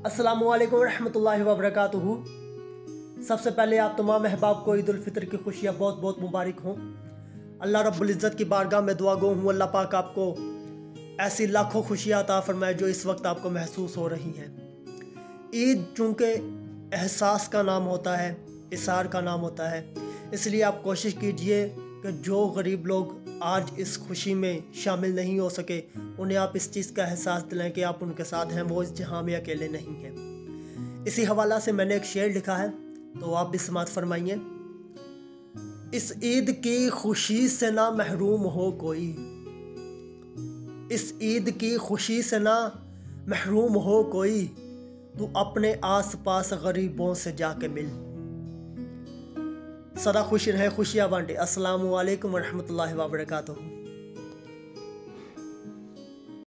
अस्सलामुअलैकुम रहमतुल्लाहि व बरकातुहू। सबसे पहले आप तमाम अहबाब को ईद उल फितर की खुशियाँ बहुत बहुत मुबारक हों। अल्लाह रब्बुल इज़्ज़त की बारगाह में दुआ गो हूँ अल्लाह पाक आपको ऐसी लाखों खुशियाँ अता फरमाए जो इस वक्त आपको महसूस हो रही हैं। ईद चूँकि एहसास का नाम होता है, इसार का नाम होता है, इसलिए आप कोशिश कीजिए कि जो गरीब लोग आज इस खुशी में शामिल नहीं हो सके उन्हें आप इस चीज़ का एहसास दिलाएं कि आप उनके साथ हैं, वो इस जहां में अकेले नहीं हैं। इसी हवाला से मैंने एक शेर लिखा है, तो आप भी समाअत फरमाइए। इस ईद की खुशी से ना महरूम हो कोई, इस ईद की खुशी से ना महरूम हो कोई, तू अपने आस पास गरीबों से जाके मिल। सदा खुश रहें, खुशियाँ बांटे। अस्सलामु अलैकुम व रहमतुल्लाहि व बरकातुहू।